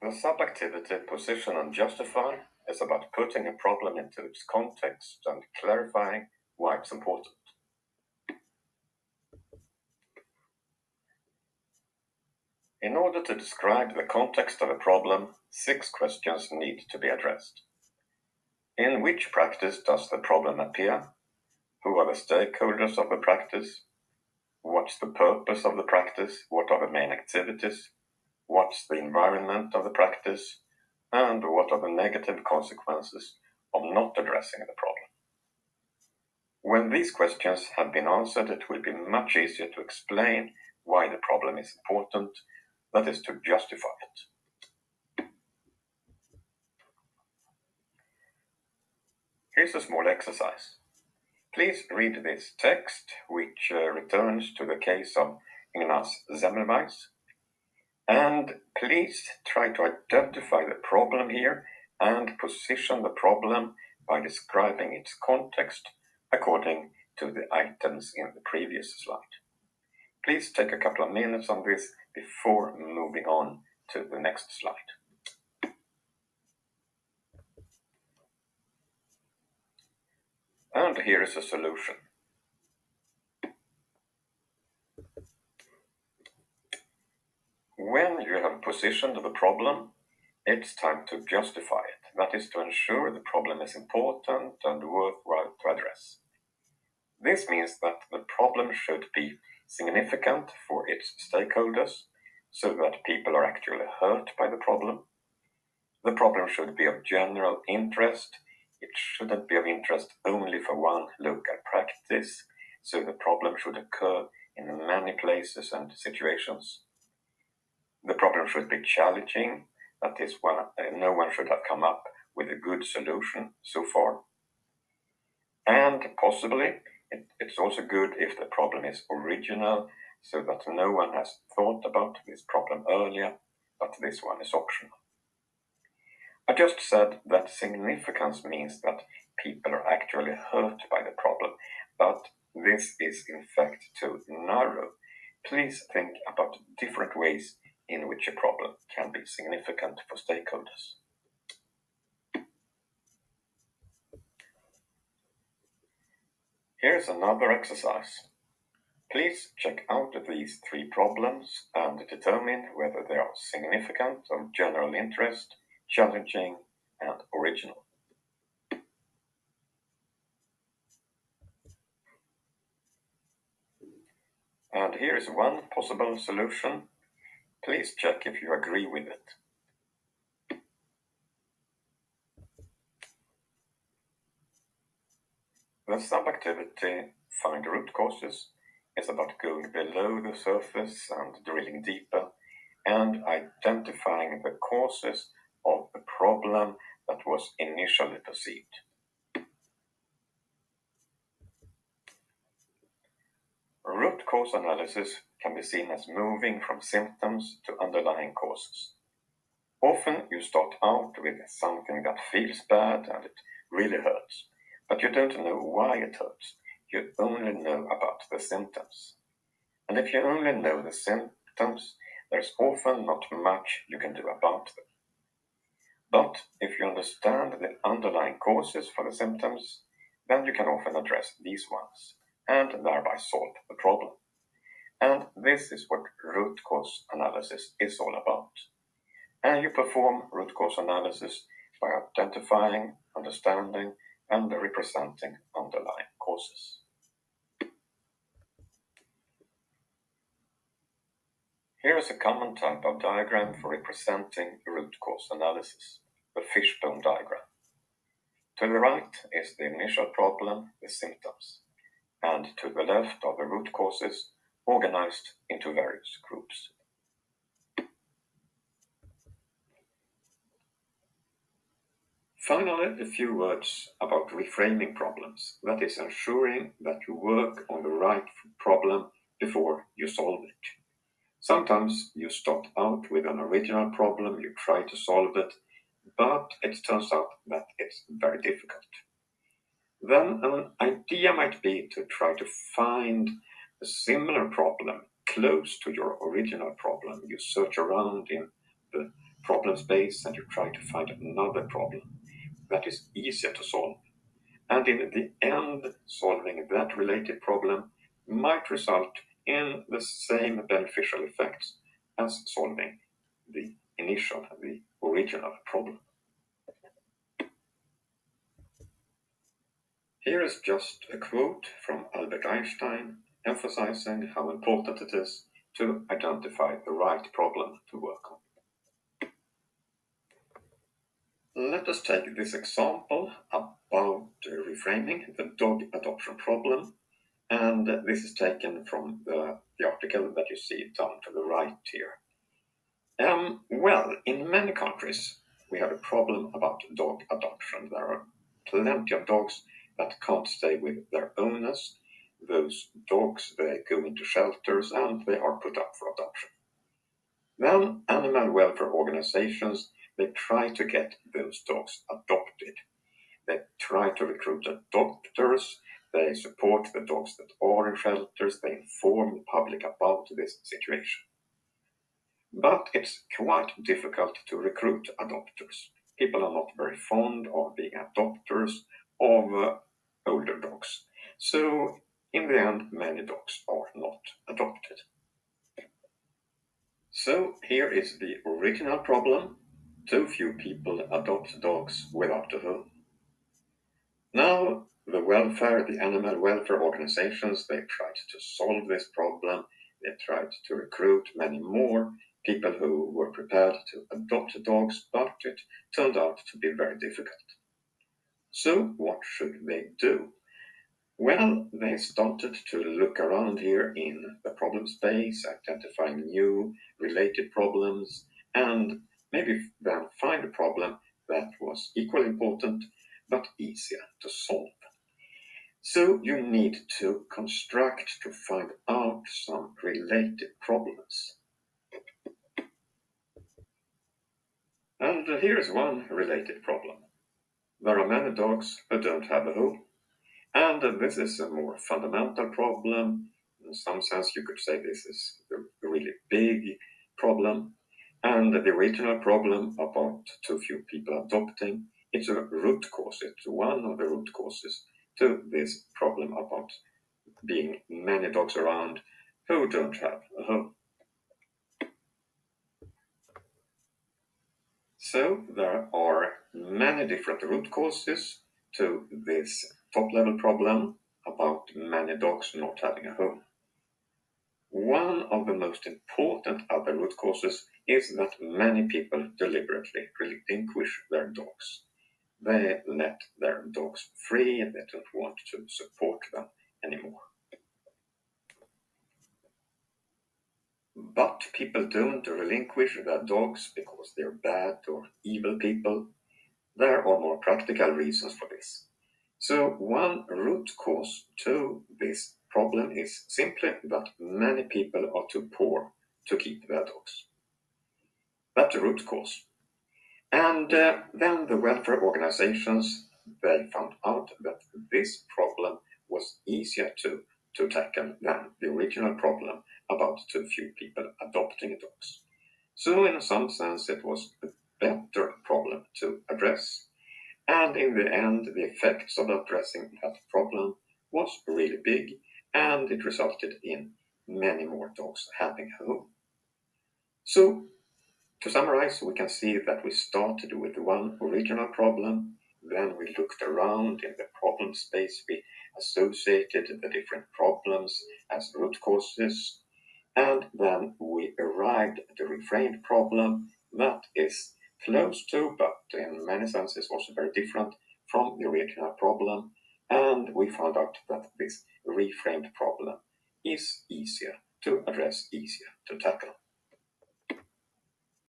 The subactivity position and justify is about putting a problem into its context and clarifying why it's important. In order to describe the context of a problem, 6 questions need to be addressed. In which practice does the problem appear? Who are the stakeholders of the practice? What's the purpose of the practice? What are the main activities? What's the environment of the practice? And what are the negative consequences of not addressing the problem? When these questions have been answered, it will be much easier to explain why the problem is important, that is, to justify it. Here's a small exercise. Please read this text, which returns to the case of Ignaz Semmelweis, and please try to identify the problem here and position the problem by describing its context according to the items in the previous slide. Please take a couple of minutes on this before moving on to the next slide. And here is a solution. When you have positioned the problem, it's time to justify it. That is to ensure the problem is important and worthwhile to address. This means that the problem should be significant for its stakeholders, so that people are actually hurt by the problem. The problem should be of general interest. It shouldn't be of interest only for one local practice, so the problem should occur in many places and situations. The problem should be challenging, that is, no one should have come up with a good solution so far. And possibly, it's also good if the problem is original, so that no one has thought about this problem earlier, but this one is optional. I just said that significance means that people are actually hurt by the problem, but this is in fact too narrow. Please think about different ways in which a problem can be significant for stakeholders. Here's another exercise. Please check out these 3 problems and determine whether they are significant, of general interest, challenging, and original. And here is one possible solution. Please check if you agree with it. The subactivity Find Root Causes is about going below the surface and drilling deeper and identifying the causes of the problem that was initially perceived. Root cause analysis can be seen as moving from symptoms to underlying causes. Often you start out with something that feels bad and it really hurts, but you don't know why it hurts. You only know about the symptoms. And if you only know the symptoms, there's often not much you can do about them. But if you understand the underlying causes for the symptoms, then you can often address these ones and thereby solve the problem. And this is what root cause analysis is all about. And you perform root cause analysis by identifying, understanding, and representing underlying causes. Here is a common type of diagram for representing root cause analysis, the Fishbone Diagram. To the right is the initial problem, the symptoms, and to the left are the root causes organized into various groups. Finally, a few words about reframing problems, that is, ensuring that you work on the right problem before you solve it. Sometimes you start out with an original problem, you try to solve it, but it turns out that it's very difficult. Then an idea might be to try to find a similar problem close to your original problem. You search around in the problem space and you try to find another problem that is easier to solve. And in the end, solving that related problem might result in the same beneficial effects as solving the original problem. Here is just a quote from Albert Einstein emphasizing how important it is to identify the right problem to work on. Let us take this example about reframing the dog adoption problem, and this is taken from the article that you see down to the right here. Well, in many countries we have a problem about dog adoption. There are plenty of dogs that can't stay with their owners. Those dogs, they go into shelters and they are put up for adoption. Then animal welfare organizations, they try to get those dogs adopted. They try to recruit adopters, they support the dogs that are in shelters, they inform the public about this situation. But it's quite difficult to recruit adopters. People are not very fond of being adopters of older dogs. So in the end, many dogs are not adopted. So here is the original problem. Too few people adopt dogs without a home. Now the animal welfare organizations, they tried to solve this problem. They tried to recruit many more people who were prepared to adopt dogs, but it turned out to be very difficult. So what should they do? Well, they started to look around here in the problem space, identifying new related problems, and maybe then find a problem that was equally important but easier to solve. So you need to construct to find out some related problems. And here is one related problem. There are many dogs who don't have a home. And this is a more fundamental problem. In some sense, you could say this is a really big problem. And the original problem about too few people adopting, it's a root cause. It's one of the root causes to this problem about being many dogs around who don't have a home. So there are many different root causes to this top-level problem about many dogs not having a home. One of the most important other root causes is that many people deliberately relinquish their dogs. They let their dogs free and they don't want to support them anymore. But people don't relinquish their dogs because they're bad or evil people. There are more practical reasons for this. So one root cause to this problem is simply that many people are too poor to keep their dogs. That's a root cause. And then the welfare organizations, they found out that this problem was easier to tackle than the original problem about too few people adopting dogs. So in some sense it was a better problem to address. And in the end, the effects of addressing that problem was really big, and it resulted in many more dogs having a home. So, to summarize, we can see that we started with one original problem, then we looked around in the problem space, we associated the different problems as root causes, and then we arrived at the reframed problem that is close to, but in many senses also very different from the original problem, and we found out that this reframed problem is easier to address, easier to tackle.